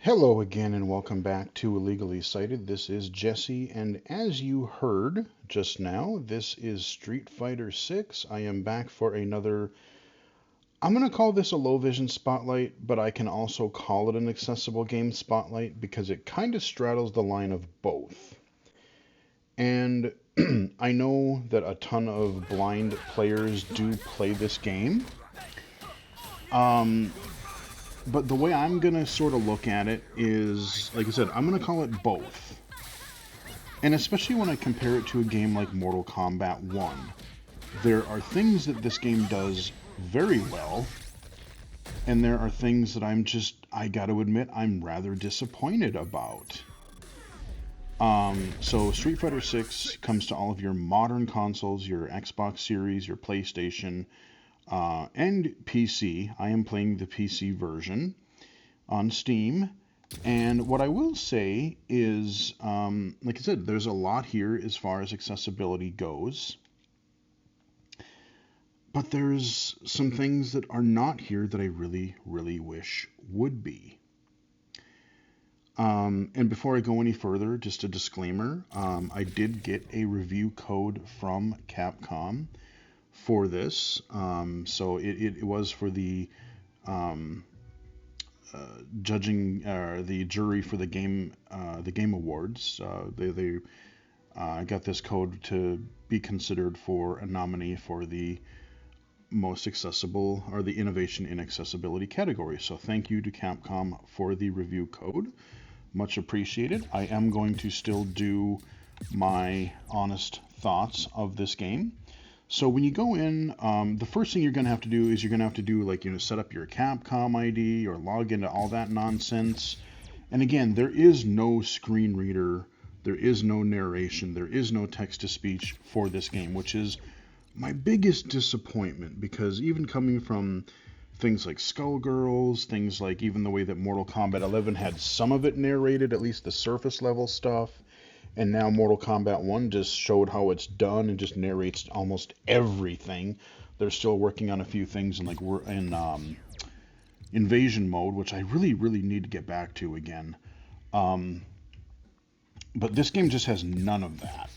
Hello again, and welcome back to Illegally Cited. This is Jesse, and as you heard just now, this is Street Fighter 6. I am back for another. I'm going to call this a low vision spotlight, but I can also call it an accessible game spotlight because it kind of straddles the line of both. And I know that a ton of blind players do play this game. Um, but the way I'm going to sort of look at it is, like I said, I'm going to call it both. And especially when I compare it to a game like Mortal Kombat 1, there are things that this game does very well, and there are things that I gotta admit, I'm rather disappointed about. So Street Fighter 6 comes to all of your modern consoles, your Xbox Series, your PlayStation, and PC. I am playing the PC version on Steam. And what I will say is, like I said, there's a lot here as far as accessibility goes. But there's some things that are not here that I really, really wish would be. And before I go any further, just a disclaimer, I did get a review code from Capcom for this. So it was for the um, judging, the jury for the game awards. They got this code to be considered for a nominee for the most accessible or the innovation in accessibility category. So thank you to Capcom for the review code. Much appreciated. I am going to still do my honest thoughts of this game. So when you go in, the first thing you're going to have to do is you're going to have to do set up your Capcom ID or log into all that nonsense. And again, there is no screen reader, there is no narration, there is no text to speech for this game, which is my biggest disappointment, because even coming from things like Skullgirls, things like even the way that Mortal Kombat 11 had some of it narrated, at least the surface level stuff, and now Mortal Kombat 1 just showed how it's done and just narrates almost everything. They're still working on a few things, and like we're in invasion mode, which I really, really need to get back to again. Um, but this game just has none of that.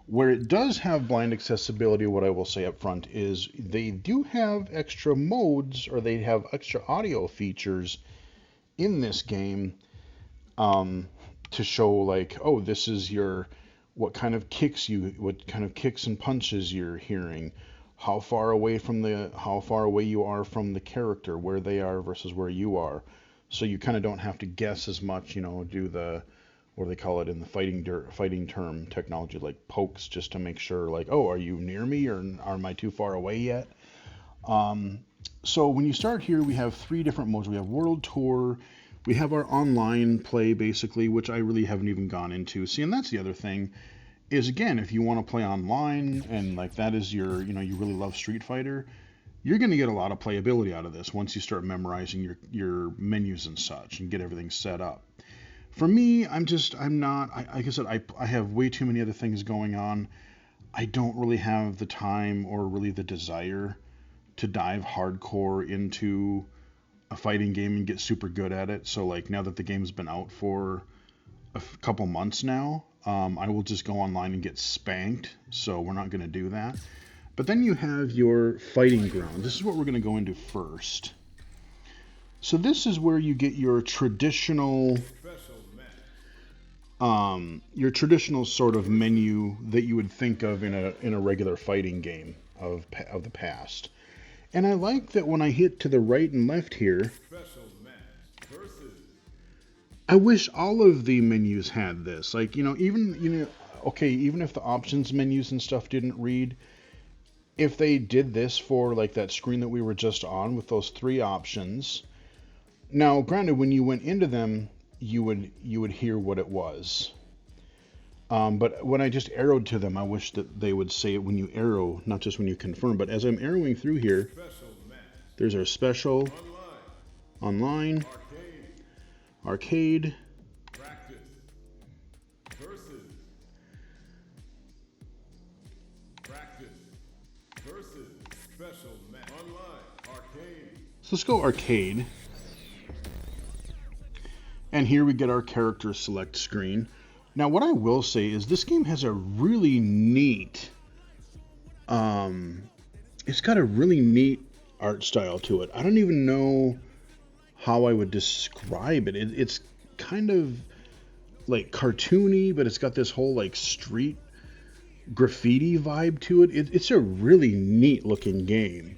Where it does have blind accessibility, what I will say up front is they do have extra modes, or they have extra audio features in this game, to show like, oh, this is what kind of kicks and punches you're hearing, how far away you are from the character, where they are versus where you are. So you kind of don't have to guess as much, do the what do they call it in the fighting term technology, like pokes, just to make sure, like, oh, are you near me or am I too far away yet? So when you start here, we have three different modes. We have World Tour, we have our online play, basically, which I really haven't even gone into. See, and that's the other thing, is again, if you want to play online and like that is you really love Street Fighter, you're going to get a lot of playability out of this once you start memorizing your menus and such and get everything set up. For me, I'm not, like I said, I have way too many other things going on. I don't really have the time or really the desire to dive hardcore into a fighting game and get super good at it. So like now that the game's been out for a couple months now, I will just go online and get spanked. So we're not going to do that. But then you have your fighting ground. This is what we're going to go into first. So this is where you get your traditional sort of menu that you would think of in a regular fighting game of the past. And I like that when I hit to the right and left here, I wish all of the menus had this. Like, okay, even if the options menus and stuff didn't read, if they did this for like that screen that we were just on with those three options. Now, granted, when you went into them, you would hear what it was. But when I just arrowed to them, I wish that they would say it when you arrow, not just when you confirm. But as I'm arrowing through here, there's our special, online, arcade, so let's go arcade. And here we get our character select screen. Now, what I will say is this game has a really neat, it's got a really neat art style to it. I don't even know how I would describe it. It's kind of like cartoony, but it's got this whole like street graffiti vibe to it. It's a really neat looking game.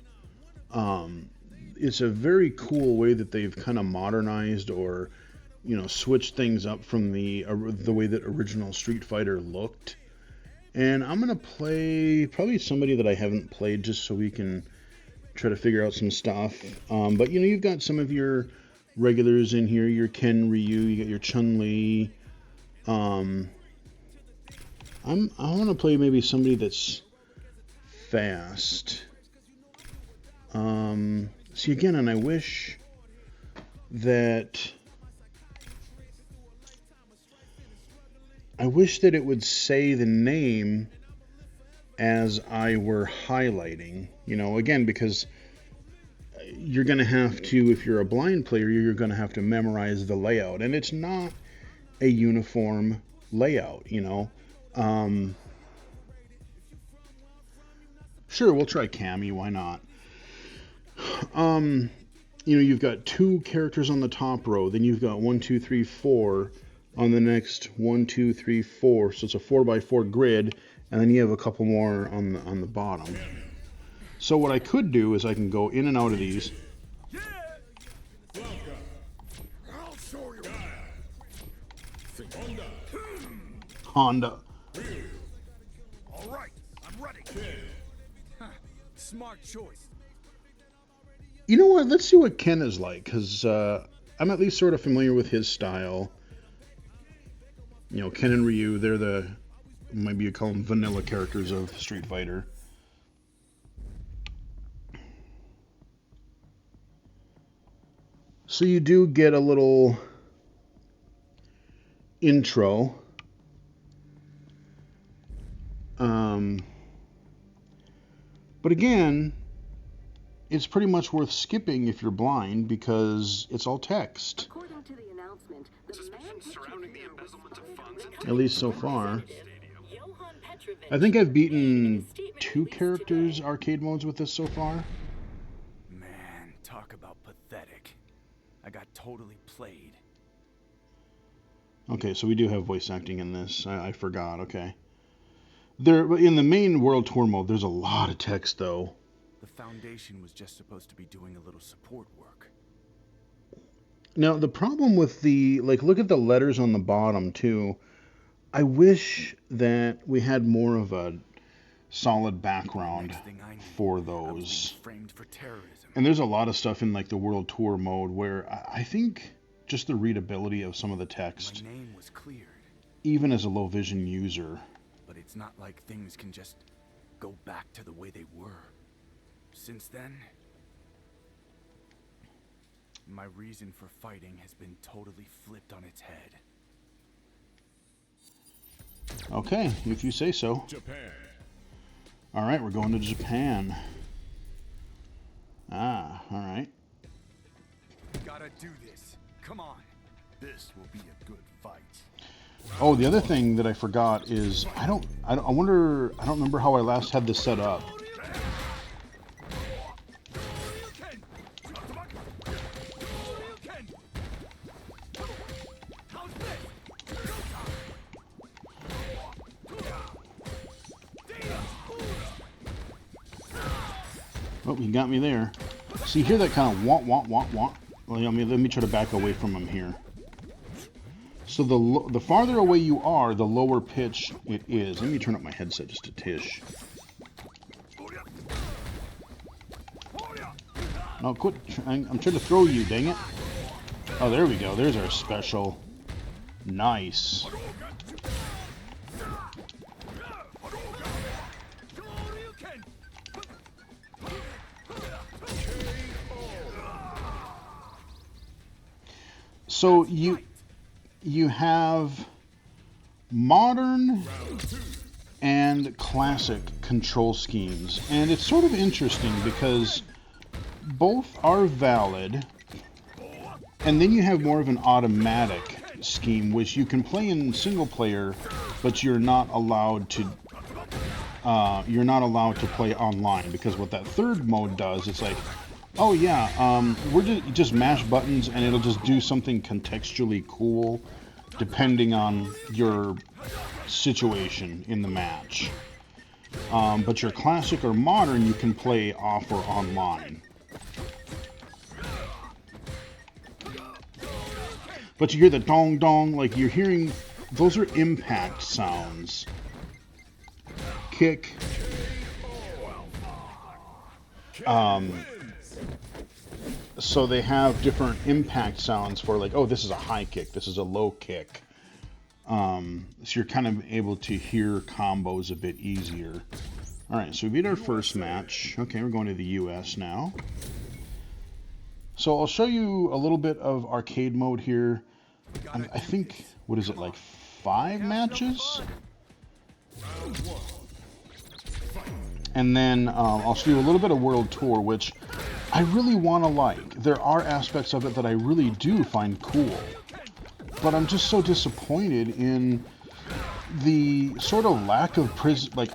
It's a very cool way that they've kind of modernized or, you know, switched things up from the way that original Street Fighter looked. And I'm gonna play probably somebody that I haven't played just so we can try to figure out some stuff. But you know, you've got some of your regulars in here, your Ken, Ryu, you got your Chun-Li. I want to play maybe somebody that's fast. See again, and I wish that it would say the name as I were highlighting, you know, again, because you're going to have to, if you're a blind player, you're going to have to memorize the layout, and it's not a uniform layout, you know. Sure, we'll try Cammy, why not? You know, you've got 2 characters on the top row, then you've got 1, 2, 3, 4 on the next 1, 2, 3, 4. So it's a 4x4 grid, and then you have a couple more on the bottom. So what I could do is I can go in and out of these. Honda. All right, I'm ready. Smart choice. You know what? Let's see what Ken is like, because I'm at least sort of familiar with his style. You know, Ken and Ryu, they're the, maybe you call them vanilla characters of Street Fighter. So you do get a little intro. But again, it's pretty much worth skipping if you're blind because it's all text. According to the announcement, At least so far. I think I've beaten 2 characters arcade modes with this so far. Man, talk about pathetic. I got totally played. Okay, so we do have voice acting in this. I forgot, okay. There, in the main World Tour mode, there's a lot of text, though. The Foundation was just supposed to be doing a little support work. Now, the problem with the, like, look at the letters on the bottom, too. I wish that we had more of a solid background for those. Framed for terrorism. And there's a lot of stuff in, like, the World Tour mode where I think just the readability of some of the text, My name was cleared, even as a low vision user. but it's not like things can just go back to the way they were. Since then, my reason for fighting has been totally flipped on its head. Okay, if you say so. Japan. All right, we're going to Japan. Ah, all right. Gotta do this. Come on. This will be a good fight. Oh, the other thing that I forgot is I don't remember how I last had this set up. Oh, he got me there. See, hear that kind of want. Well, let me try to back away from him here. So the farther away you are, the lower pitch it is. Let me turn up my headset just a tish. No, quit. I'm trying to throw you, dang it. Oh, there we go. There's our special. Nice. So you have modern and classic control schemes, and it's sort of interesting because both are valid And then you have more of an automatic scheme, which you can play in single player, but you're not allowed to play online, because what that third mode does, it's like, oh yeah, we're just mash buttons and it'll just do something contextually cool depending on your situation in the match. But your classic or modern, you can play off or online. But you hear the dong dong, like you're hearing, those are impact sounds. Kick. So they have different impact sounds for, like, oh, this is a high kick, this is a low kick. So you're kind of able to hear combos a bit easier. Alright, so we beat our first match. Okay, we're going to the US now. So I'll show you a little bit of arcade mode here. I think, what is it, like 5 matches? And then I'll show you a little bit of World Tour, which I really want to like. There are aspects of it that I really do find cool. But I'm just so disappointed in the sort of lack of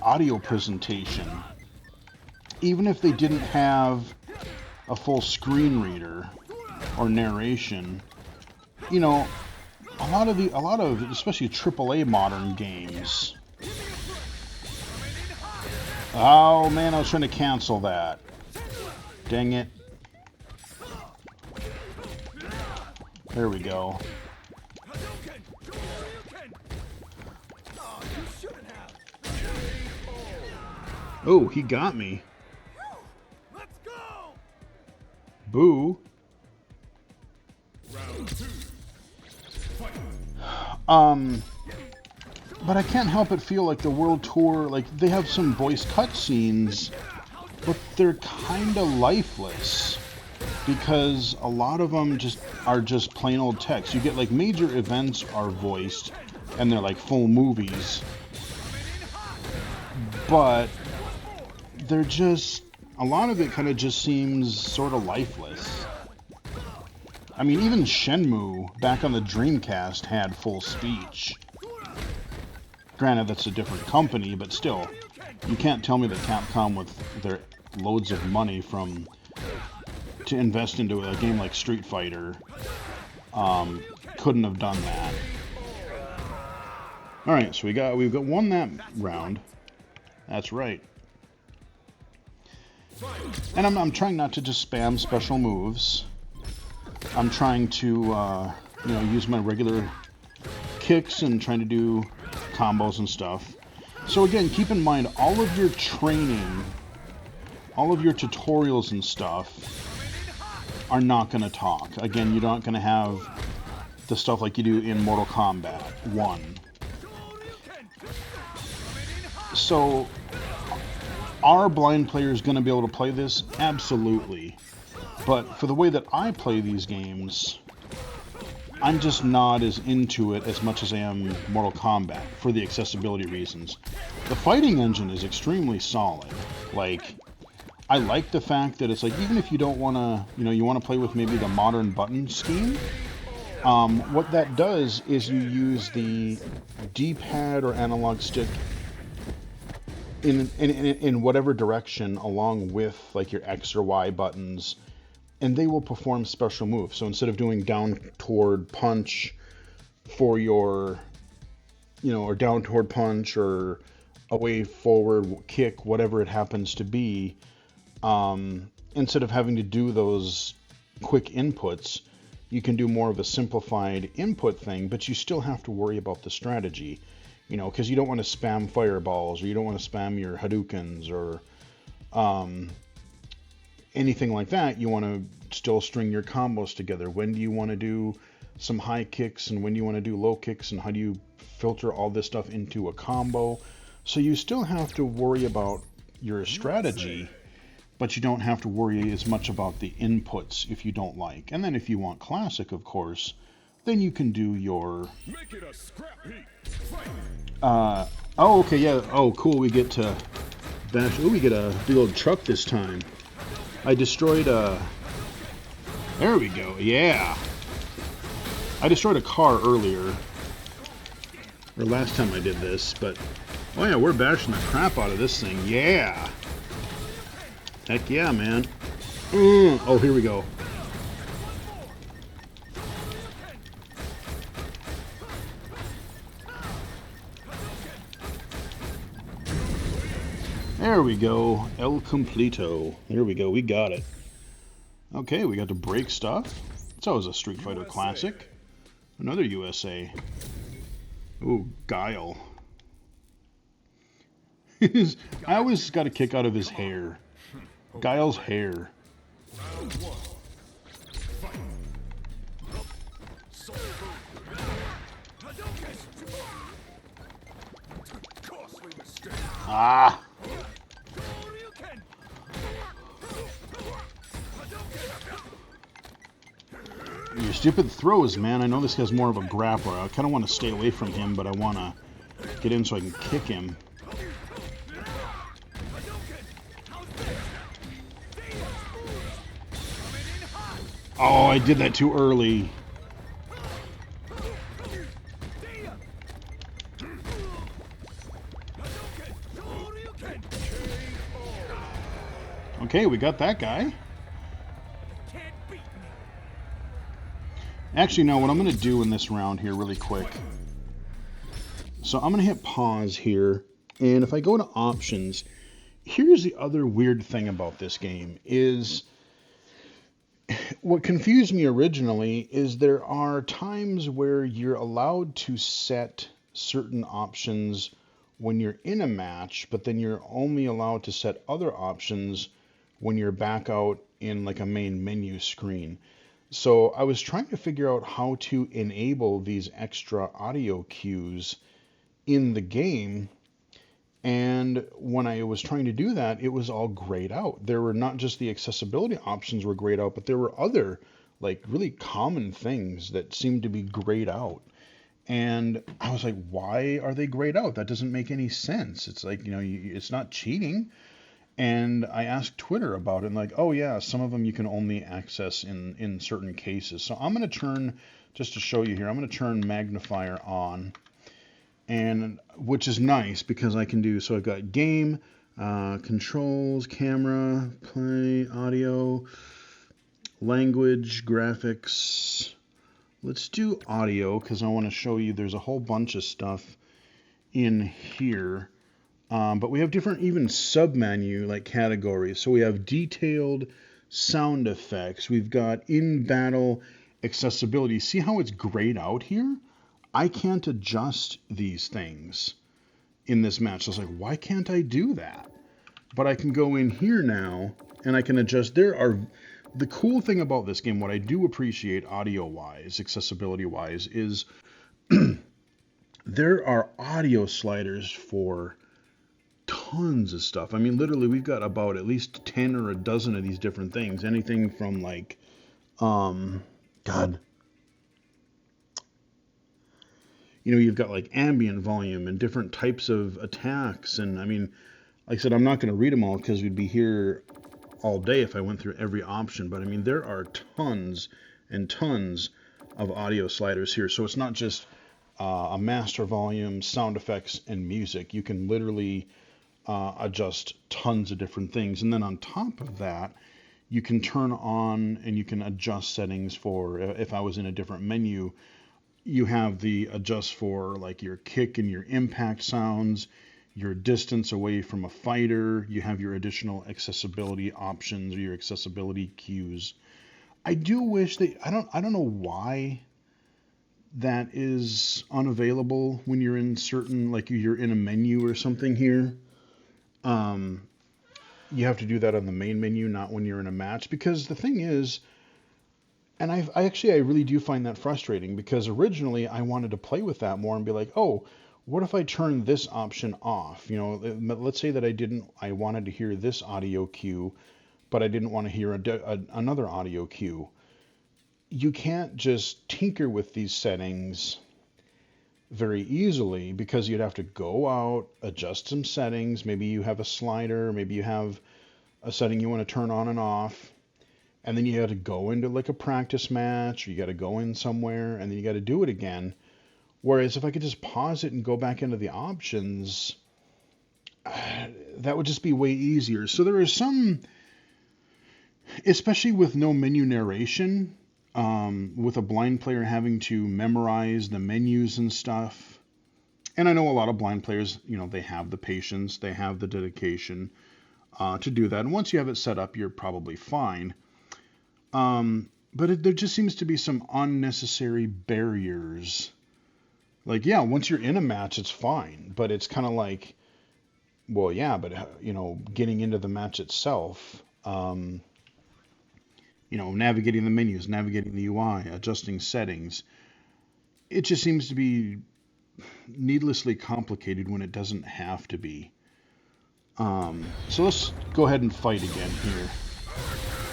audio presentation. Even if they didn't have a full screen reader or narration, you know, a lot of especially AAA modern games. Oh man, I was trying to cancel that. Dang it. There we go. Oh, he got me. Let's go. Boo. But I can't help but feel like the World Tour, like, they have some voice cutscenes, but they're kind of lifeless, because a lot of them are just plain old text. You get, like, major events are voiced, and they're like full movies, but they're just, a lot of it kind of just seems sort of lifeless. I mean, even Shenmue back on the Dreamcast had full speech. Granted, that's a different company, but still, you can't tell me that Capcom, with their loads of money to invest into a game like Street Fighter, couldn't have done that. All right, so we've got won that round. That's right. And I'm trying not to just spam special moves. I'm trying to use my regular kicks and trying to do combos and stuff. So again, keep in mind, all of your training, all of your tutorials and stuff are not going to talk. Again, you're not going to have the stuff like you do in Mortal Kombat 1. So, are blind players going to be able to play this? Absolutely. But for the way that I play these games, I'm just not as into it as much as I am Mortal Kombat, for the accessibility reasons. The fighting engine is extremely solid. Like, I like the fact that it's like, even if you don't want to, you want to play with maybe the modern button scheme, what that does is you use the D-pad or analog stick in whatever direction along with like your X or Y buttons, and they will perform special moves. So instead of doing down toward punch for your, or down toward punch or away forward kick, whatever it happens to be, instead of having to do those quick inputs, you can do more of a simplified input thing, but you still have to worry about the strategy, because you don't want to spam fireballs, or you don't want to spam your Hadoukens, or anything like that. You want to still string your combos together. When do you want to do some high kicks, and when do you want to do low kicks, and how do you filter all this stuff into a combo? So you still have to worry about your strategy, but you don't have to worry as much about the inputs if you don't like. And then if you want classic, of course, then you can do your... Make it a scrap heap. Oh, okay, yeah. Oh, cool, we get to bash... Oh, we get a big old truck this time. I destroyed a... There we go, yeah. I destroyed a car earlier, or last time I did this, but oh yeah, we're bashing the crap out of this thing. Yeah! Heck yeah, man. Oh, here we go. There we go. El Completo. There we go. We got it. Okay, we got to break stuff. It's always a Street Fighter classic. Another USA. Ooh, Guile. I always got a kick out of his hair. Guile's hair. Ah! Your stupid throws, man. I know this guy's more of a grappler. I kind of want to stay away from him, but I want to get in so I can kick him. Oh, I did that too early. Okay, we got that guy. Actually, no, what I'm going to do in this round here really quick. So I'm going to hit pause here. And if I go to options, here's the other weird thing about this game is what confused me originally is there are times where you're allowed to set certain options when you're in a match, but then you're only allowed to set other options when you're back out in like a main menu screen. So I was trying to figure out how to enable these extra audio cues in the game. And when I was trying to do that, it was all grayed out. There were not just the accessibility options were grayed out, but there were other like really common things that seemed to be grayed out. And I was like, why are they grayed out? That doesn't make any sense. It's like, it's not cheating. And I asked Twitter about it, and like, oh yeah, some of them you can only access in certain cases. So I'm going to turn, just to show you here, I'm going to turn magnifier on, and which is nice because I can do, so I've got game, controls, camera, play, audio, language, graphics. Let's do audio because I want to show you there's a whole bunch of stuff in here. But we have different even sub-menu like categories. So we have detailed sound effects. We've got in-battle accessibility. See how it's grayed out here? I can't adjust these things in this match. I was like, why can't I do that? But I can go in here now and I can adjust. The cool thing about this game, what I do appreciate audio-wise, accessibility-wise, is there are audio sliders for tons of stuff. I mean, literally, we've got about at least 10 or a dozen of these different things. Anything from like, you've got like ambient volume and different types of attacks. And I mean, like I said, I'm not going to read them all because we'd be here all day if I went through every option. But I mean, there are tons and tons of audio sliders here. So it's not just a master volume, sound effects, and music. You can literally adjust tons of different things. And then on top of that, you can turn on and you can adjust settings for, if I was in a different menu, you have the adjust for like your kick and your impact sounds, your distance away from a fighter, you have your additional accessibility options or your accessibility cues. I do wish that, I don't know why that is unavailable when you're in certain, like you're in a menu or something here. You have to do that on the main menu, not when you're in a match, because the thing is, and I really do find that frustrating because originally I wanted to play with that more and be like, oh, what if I turn this option off? Let's say that I wanted to hear this audio cue, but I didn't want to hear another audio cue. You can't just tinker with these settings very easily because you'd have to go out, adjust some settings. Maybe you have a slider, maybe you have a setting you want to turn on and off. and then you got to go into like a practice match, or you got to go in somewhere, and then you got to do it again. Whereas if I could just pause it and go back into the options, that would just be way easier. So there is some, especially with no menu narration, with a blind player having to memorize the menus and stuff. And I know a lot of blind players, they have the patience, they have the dedication to do that. And once you have it set up, you're probably fine. But there just seems to be some unnecessary barriers. Like, yeah, once you're in a match, it's fine. But it's kind of like, well, yeah, but, getting into the match itself, navigating the menus, navigating the UI, adjusting settings. It just seems to be needlessly complicated when it doesn't have to be. So let's go ahead and fight again here.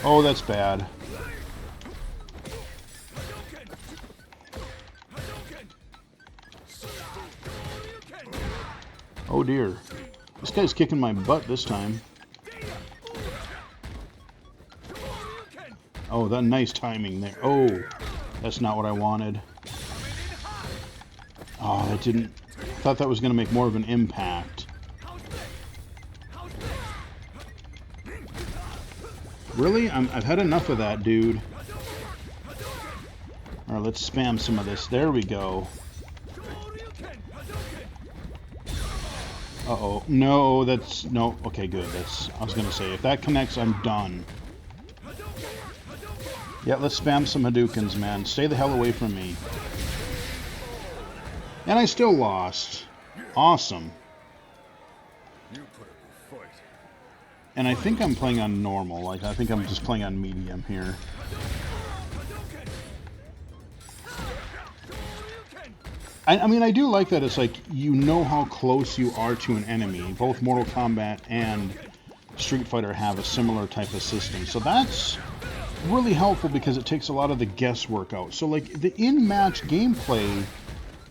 Oh, that's bad. Oh dear. This guy's kicking my butt this time. Oh, that nice timing there. Oh, that's not what I wanted. Oh, that didn't... I thought that was going to make more of an impact. Really? I've had enough of that, dude. Alright, let's spam some of this. There we go. Uh-oh. No, that's... No. Okay, good. I was going to say, if that connects, I'm done. Yeah, let's spam some Hadoukens, man. Stay the hell away from me. And I still lost. Awesome. And I think I'm playing on normal. Like, I think I'm just playing on medium here. I mean, I do like that it's like, you know how close you are to an enemy. Both Mortal Kombat and Street Fighter have a similar type of system. So that's really helpful because it takes a lot of the guesswork out. So, like, the in-match gameplay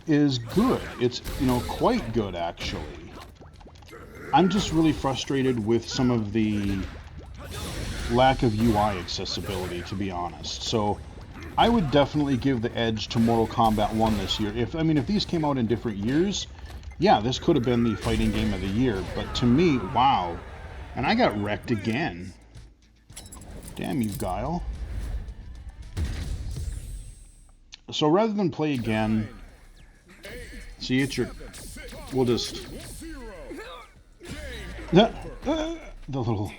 is good. It's, quite good, actually. I'm just really frustrated with some of the lack of UI accessibility, to be honest. So I would definitely give the edge to Mortal Kombat 1 this year. If these came out in different years, yeah, this could have been the fighting game of the year. But to me, wow. And I got wrecked again. Damn you, Guile. So rather than play again, see, we'll just... The little...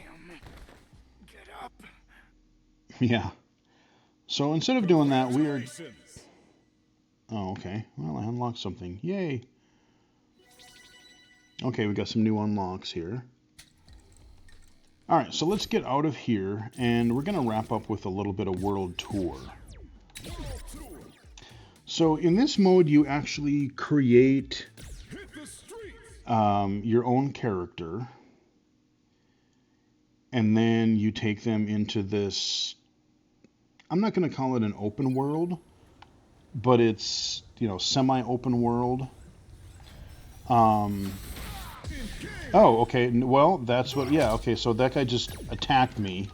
Yeah. So instead of doing that, we are... Oh, okay. Well, I unlocked something. Yay! Okay, we got some new unlocks here. Alright, so let's get out of here, and we're going to wrap up with a little bit of World Tour. So in this mode, you actually create your own character, and then you take them into this... I'm not going to call it an open world, but it's, semi-open world. Oh, okay. Well, that's what... Yeah, okay, so that guy just attacked me.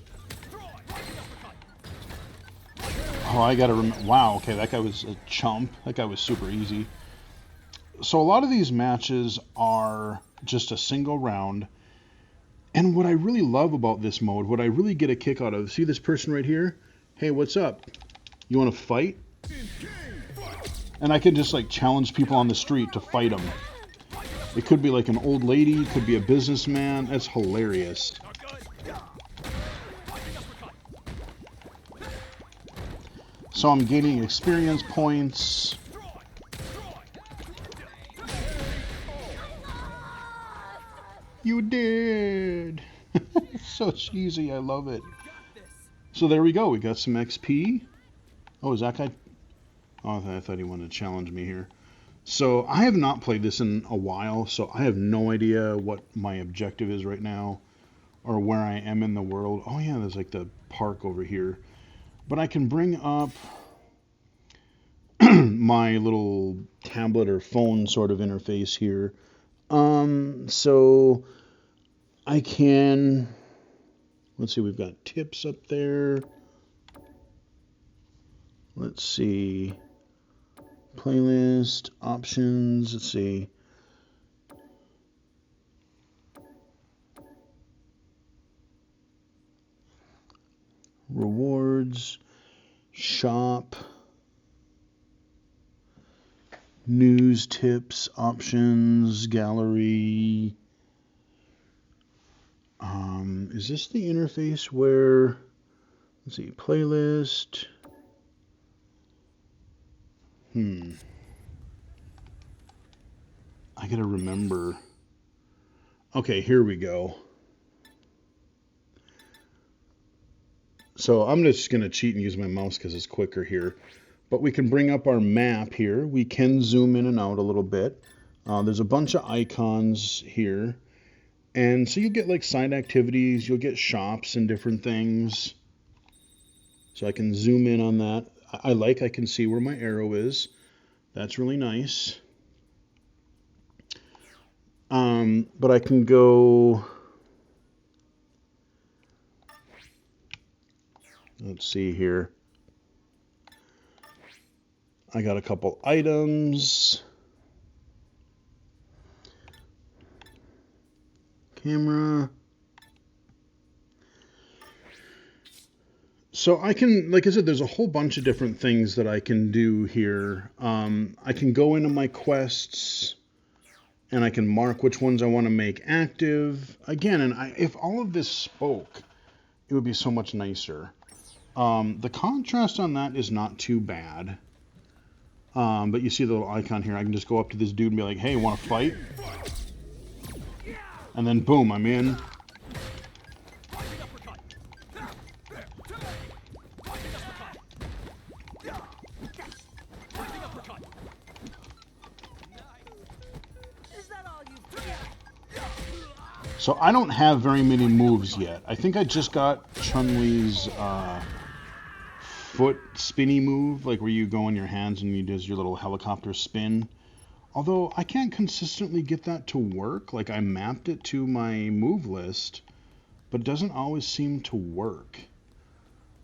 Oh, I gotta remember... Wow, okay, that guy was a chump. That guy was super easy. So a lot of these matches are just a single round. And what I really love about this mode, what I really get a kick out of... See this person right here? Hey, what's up? You want to fight? And I can just, like, challenge people on the street to fight them. It could be like an old lady, it could be a businessman. That's hilarious. So I'm gaining experience points. You did! So cheesy, I love it. So there we go, we got some XP. Oh, is that guy... Oh, I thought he wanted to challenge me here. So I have not played this in a while, so I have no idea what my objective is right now, or where I am in the world. Oh yeah, there's like the park over here. But I can bring up my little tablet or phone sort of interface here. So I can... Let's see, we've got tips up there. Let's see. Playlist, options, let's see. Rewards, shop, news, tips, options, gallery. Is this the interface where, let's see, playlist? I gotta remember. Okay, here we go. So I'm just gonna cheat and use my mouse because it's quicker here. But we can bring up our map here. We can zoom in and out a little bit. There's a bunch of icons here. And so you get like side activities, you'll get shops and different things. So I can zoom in on that. I can see where my arrow is. That's really nice. But I can go, let's see here. I got a couple items. Camera. So I can, like I said, there's a whole bunch of different things that I can do here. I can go into my quests and I can mark which ones I want to make active. Again, and if all of this spoke, it would be so much nicer. The contrast on that is not too bad. But you see the little icon here. I can just go up to this dude and be like, hey, want to fight? And then boom, I'm in. So I don't have very many moves yet. I think I just got Chun-Li's foot spinny move, like where you go on your hands and you do your little helicopter spin. Although I can't consistently get that to work. Like I mapped it to my move list, but it doesn't always seem to work.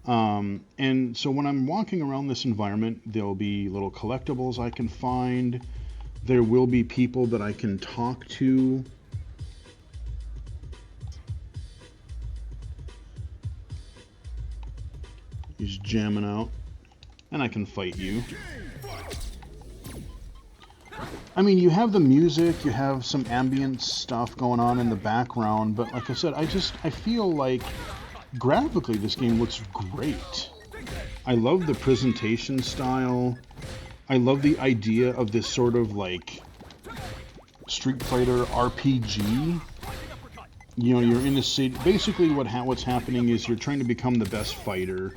And so when I'm walking around this environment, there'll be little collectibles I can find. There will be people that I can talk to. He's jamming out. And I can fight you. I mean, you have the music, you have some ambient stuff going on in the background, but like I said, I feel like graphically this game looks great. I love the presentation style. I love the idea of this sort of like Street Fighter RPG. You know, you're in a city. Basically, what's happening is you're trying to become the best fighter.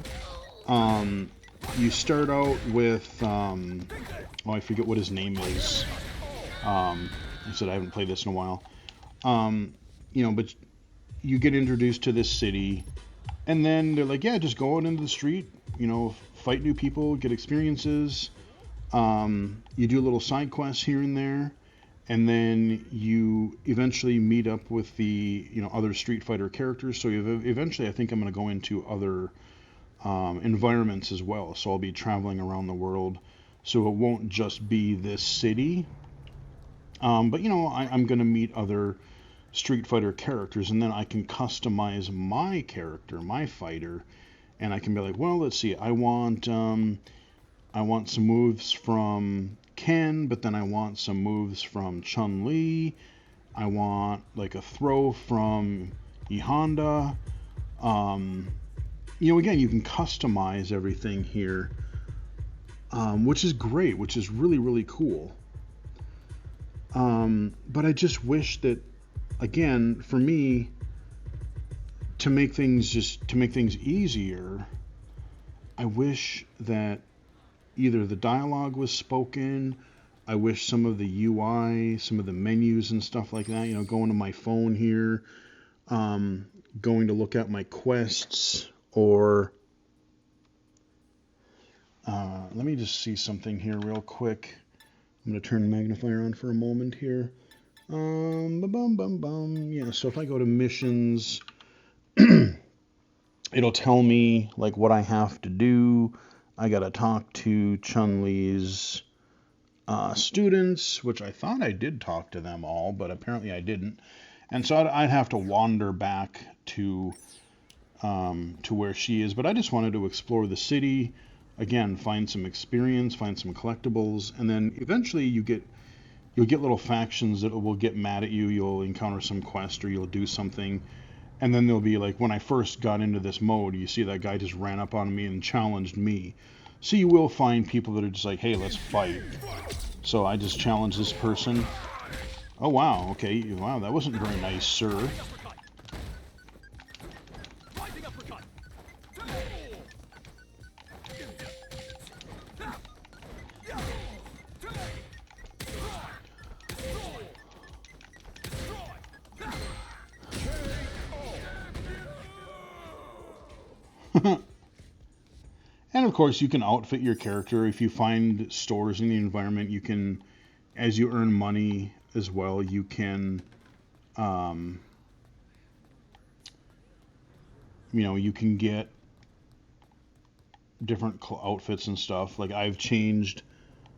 You start out with, I forget what his name is. I said I haven't played this in a while. But you get introduced to this city, and then they're like, yeah, just go out into the street, fight new people, get experiences. You do little side quests here and there, and then you eventually meet up with the, other Street Fighter characters. So eventually I think I'm going to go into other environments as well. So I'll be traveling around the world. So it won't just be this city. I'm going to meet other Street Fighter characters, and then I can customize my character, my fighter, and I can be like, well, let's see, I want some moves from Ken, but then I want some moves from Chun-Li. I want like a throw from E Honda. Again, you can customize everything here, which is great, which is really, really cool. But I just wish that, again, for me, to make things easier, I wish that either the dialogue was spoken. I wish some of the UI, some of the menus and stuff like that, going to my phone here, going to look at my quests, or let me just see something here real quick. I'm going to turn the magnifier on for a moment here. Yeah, so if I go to missions, it'll tell me like what I have to do. I gotta talk to Chun-Li's students, which I thought I did talk to them all, but apparently I didn't. And so I'd have to wander back to where she is. But I just wanted to explore the city, again, find some experience, find some collectibles, and then eventually you'll get little factions that will get mad at you. You'll encounter some quest or you'll do something. And then there'll be like, when I first got into this mode, you see that guy just ran up on me and challenged me. So you will find people that are just like, hey, let's fight. So I just challenged this person. Oh, wow. Okay. Wow, that wasn't very nice, sir. And of course, you can outfit your character. If you find stores in the environment, you can, as you earn money as well, you can, you can get different outfits and stuff. Like I've changed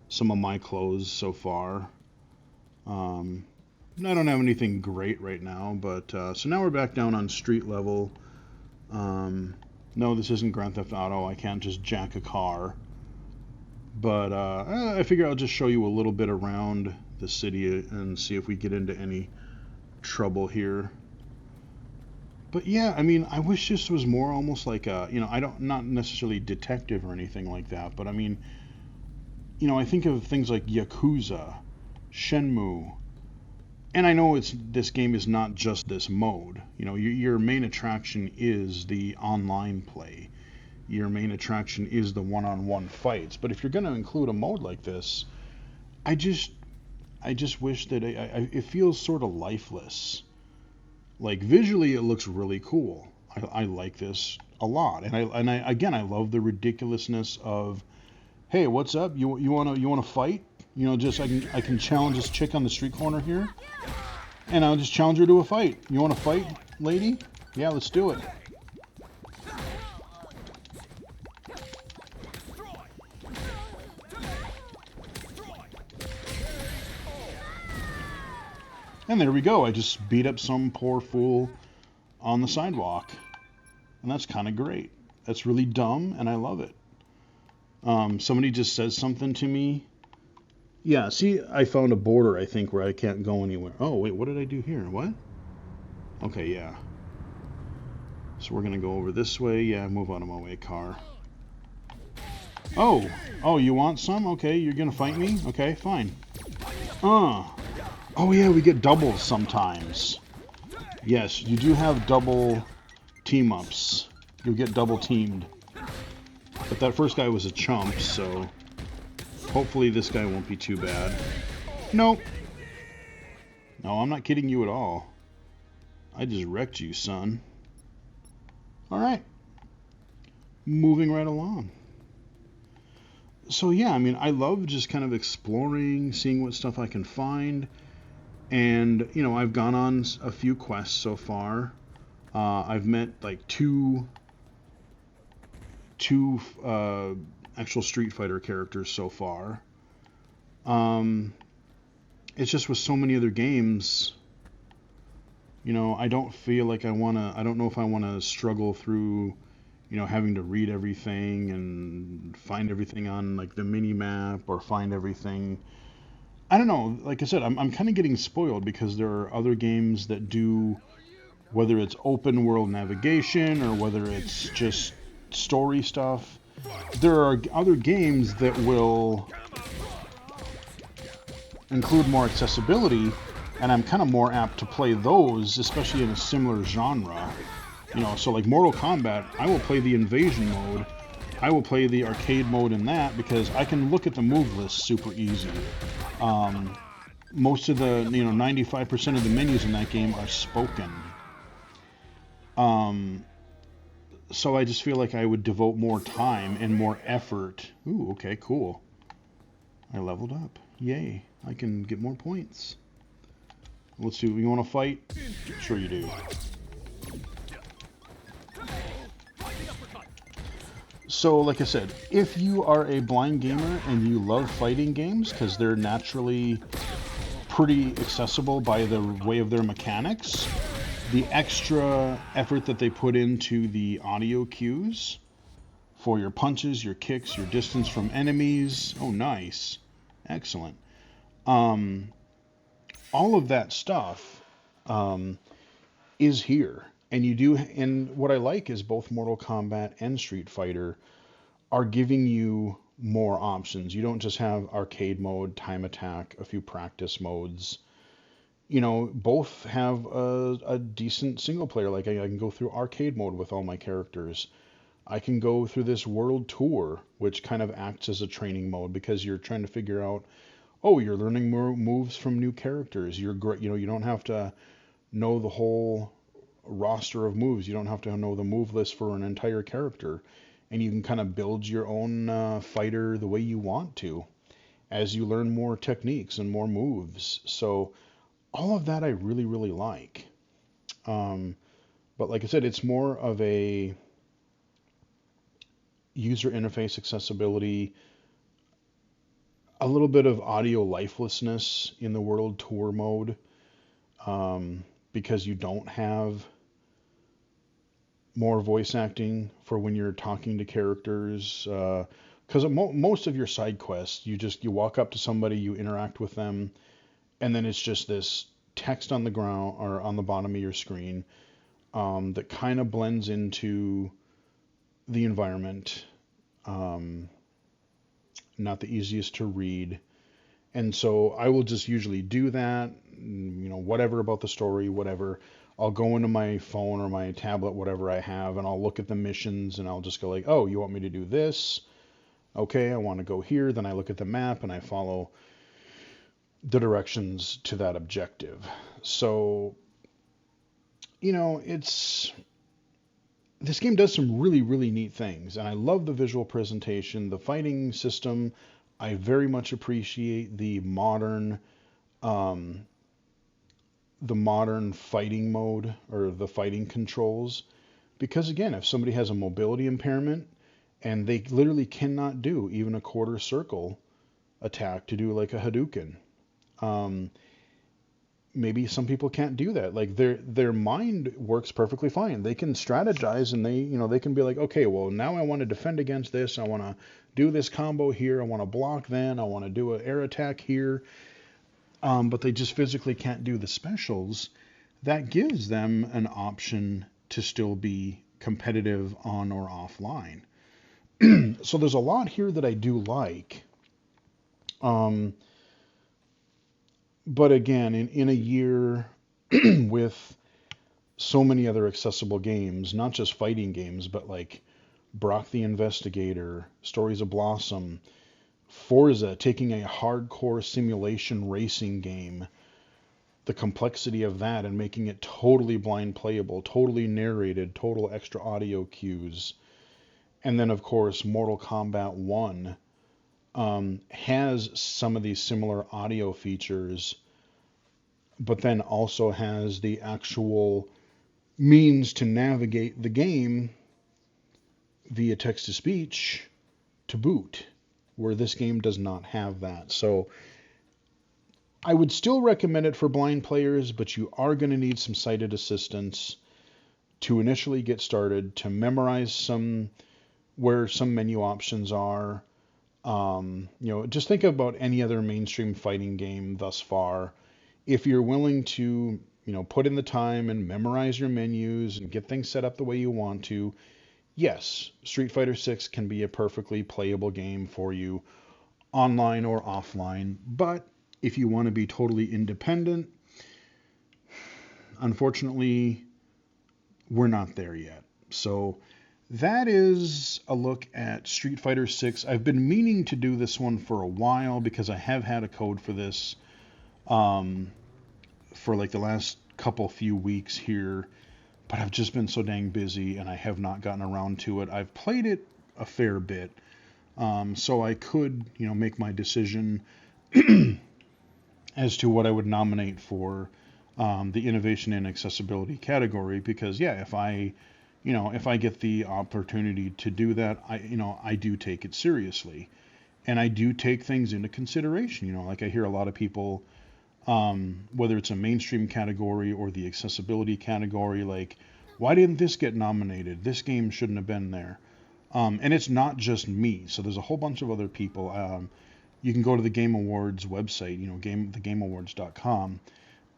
some of my clothes so far. I don't have anything great right now, but so now we're back down on street level. No, this isn't Grand Theft Auto. I can't just jack a car. But I figure I'll just show you a little bit around the city and see if we get into any trouble here. But yeah, I mean, I wish this was more almost like a, not necessarily detective or anything like that, but I mean, I think of things like Yakuza, Shenmue, and I know this game is not just this mode. Your main attraction is the online play. Your main attraction is the one-on-one fights. But if you're going to include a mode like this, I just wish that it feels sort of lifeless. Like visually, it looks really cool. I like this a lot, and I love the ridiculousness of, hey, what's up? You wanna fight? I can challenge this chick on the street corner here, and I'll just challenge her to a fight. You want to fight, lady? Yeah, let's do it. And there we go. I just beat up some poor fool on the sidewalk, and that's kind of great. That's really dumb, and I love it. Somebody just says something to me. Yeah, see, I found a border, I think, where I can't go anywhere. Oh, wait, what did I do here? What? Okay, yeah. So we're going to go over this way. Yeah, move out of my way, car. Oh, you want some? Okay, you're going to fight me? Okay, fine. Oh, yeah, we get doubles sometimes. Yes, you do have double team-ups. You'll get double teamed. But that first guy was a chump, so hopefully this guy won't be too bad. Nope. No, I'm not kidding you at all. I just wrecked you, son. Alright. Moving right along. So yeah, I mean, I love just kind of exploring, seeing what stuff I can find. And, I've gone on a few quests so far. I've met like two actual Street Fighter characters so far. It's just with so many other games, I don't feel like I don't know if I want to struggle through, having to read everything and find everything on like the mini map or find everything. I don't know. Like I said, I'm kind of getting spoiled because there are other games that do, whether it's open world navigation or whether it's just story stuff. There are other games that will include more accessibility, and I'm kind of more apt to play those, especially in a similar genre. So like Mortal Kombat, I will play the invasion mode. I will play the arcade mode in that because I can look at the move list super easy. Most of the, 95% of the menus in that game are spoken. So I just feel like I would devote more time and more effort. Ooh, okay, cool. I leveled up. Yay. I can get more points. Let's see. You want to fight? Sure you do. So, like I said, if you are a blind gamer and you love fighting games because they're naturally pretty accessible by the way of their mechanics, the extra effort that they put into the audio cues for your punches, your kicks, your distance from enemies. Oh, nice. Excellent. Um, all of that stuff is here. And you do, and what I like is both Mortal Kombat and Street Fighter are giving you more options. You don't just have arcade mode, time attack, a few practice modes. You know, both have a decent single player. Like I can go through arcade mode with all my characters. I can go through this world tour, which kind of acts as a training mode because you're trying to figure out, oh, you're learning more moves from new characters. You're great. You know, you don't have to know the whole roster of moves. You don't have to know the move list for an entire character, and you can kind of build your own fighter the way you want to as you learn more techniques and more moves. So all of that I really, really like. Um, but like I said, it's more of a user interface accessibility, a little bit of audio lifelessness in the world tour mode, because you don't have more voice acting for when you're talking to characters. Because most of your side quests, you walk up to somebody, you interact with them, and then it's just this text on the ground or on the bottom of your screen, that kind of blends into the environment. Um, Not the easiest to read. And so I will just usually do that, you know, whatever about the story, whatever. I'll go into my phone or my tablet, whatever I have, and I'll look at the missions and I'll just go like, oh, you want me to do this? Okay, I want to go here. Then I look at the map and I follow the directions to that objective. So, you know, this game does some really, really neat things, and I love the visual presentation, the fighting system. I very much appreciate um, the modern fighting mode or the fighting controls, because again, if somebody has a mobility impairment and they literally cannot do even a quarter circle attack to do like a Hadouken, um, maybe some people can't do that. Like their mind works perfectly fine. They can strategize and they can be like, okay, well now I want to defend against this. I want to do this combo here. I want to block then. I want to do an air attack here. But they just physically can't do the specials. That gives them an option to still be competitive on or offline. So there's a lot here that I do like. Um, but again, in a year with so many other accessible games, not just fighting games, but like Brock the Investigator, Stories of Blossom, Forza taking a hardcore simulation racing game, the complexity of that and making it totally blind playable, totally narrated, total extra audio cues. And then, of course, Mortal Kombat 1 has some of these similar audio features, but then also has the actual means to navigate the game via text to speech to boot, where this game does not have that. So I would still recommend it for blind players, but you are going to need some sighted assistance to initially get started, to memorize where some menu options are. Just think about any other mainstream fighting game thus far. If you're willing to, put in the time and memorize your menus and get things set up the way you want to, yes, Street Fighter 6 can be a perfectly playable game for you online or offline. But if you want to be totally independent, unfortunately, we're not there yet. So that is a look at Street Fighter 6. I've been meaning to do this one for a while because I have had a code for this for like the last few weeks here, but I've just been so dang busy and I have not gotten around to it. I've played it a fair bit, so I could, make my decision as to what I would nominate for the innovation and accessibility category. Because yeah, if I you know, if I get the opportunity to do that, I do take it seriously, and I do take things into consideration. You know, like I hear a lot of people, whether it's a mainstream category or the accessibility category, like, why didn't this get nominated? This game shouldn't have been there. And it's not just me. So there's a whole bunch of other people. You can go to the Game Awards website, you know, thegameawards.com,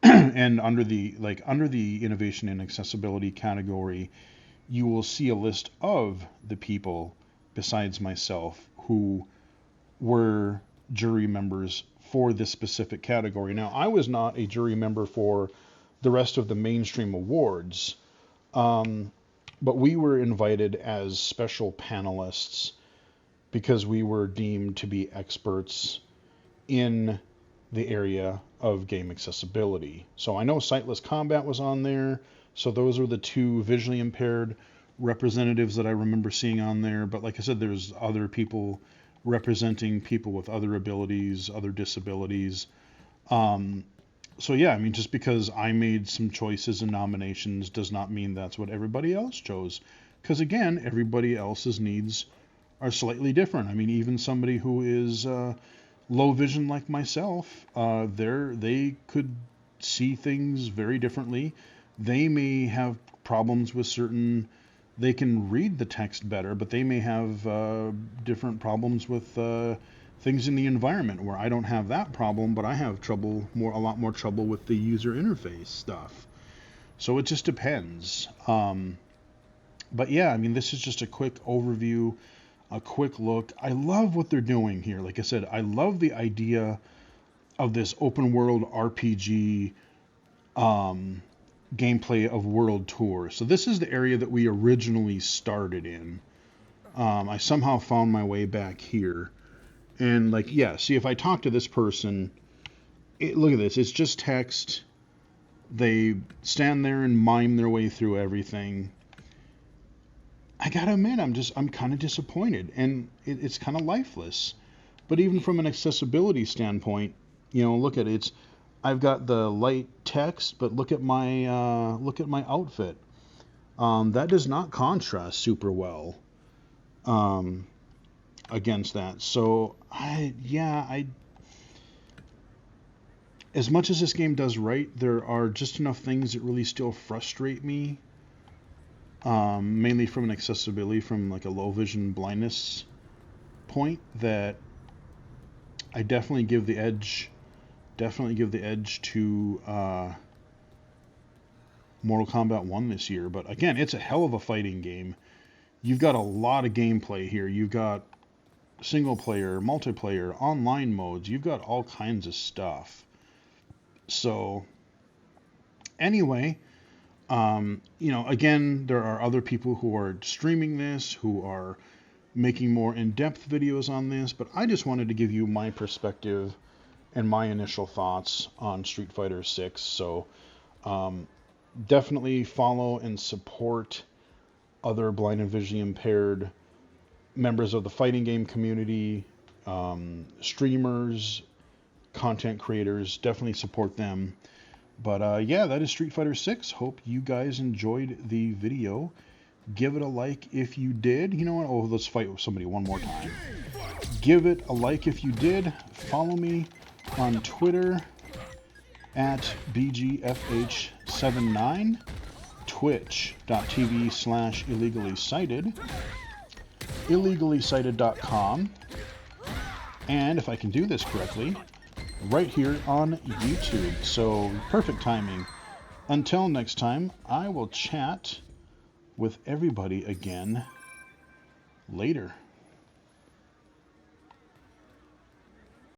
and under the innovation and accessibility category, you will see a list of the people besides myself who were jury members for this specific category. Now, I was not a jury member for the rest of the mainstream awards, but we were invited as special panelists because we were deemed to be experts in the area of game accessibility. So I know Sightless Combat was on there, so those were the two visually impaired representatives that I remember seeing on there. But like I said, there's other people representing people with other abilities, other disabilities. So yeah, I mean, just because I made some choices and nominations does not mean that's what everybody else chose. Because again, everybody else's needs are slightly different. I mean, even somebody who is low vision like myself, they could see things very differently. They may have problems with certain. They can read the text better, but they may have different problems with things in the environment where I don't have that problem, but I have a lot more trouble with the user interface stuff. So it just depends. But yeah, I mean, this is just a quick overview, a quick look. I love what they're doing here. Like I said, I love the idea of this open world RPG gameplay of World Tour. So this is the area that we originally started in. I somehow found my way back here. And like, yeah, see, if I talk to this person, look at this, it's just text. They stand there and mime their way through everything. I gotta admit, I'm kind of disappointed, and it's kind of lifeless. But even from an accessibility standpoint, you know, look at it. I've got the light text, but look at my outfit. That does not contrast super well against that. So as much as this game does right, there are just enough things that really still frustrate me. Mainly from an accessibility, from like a low vision blindness point, that I definitely give the edge to Mortal Kombat 1 this year. But again, it's a hell of a fighting game. You've got a lot of gameplay here. You've got single player, multiplayer, online modes. You've got all kinds of stuff. So anyway, you know, again, there are other people who are streaming this, who are making more in-depth videos on this, but I just wanted to give you my perspective and my initial thoughts on Street Fighter 6. So definitely follow and support other blind and visually impaired members of the fighting game community, streamers, content creators. Definitely support them. But yeah, that is Street Fighter 6. Hope you guys enjoyed the video. Give it a like if you did. You know what? Oh, let's fight with somebody one more time. Give it a like if you did. Follow me on Twitter at BGFH79, twitch.tv/illegally-cited, illegally-cited.com, and if I can do this correctly, right here on YouTube. So perfect timing. Until next time, I will chat with everybody again later.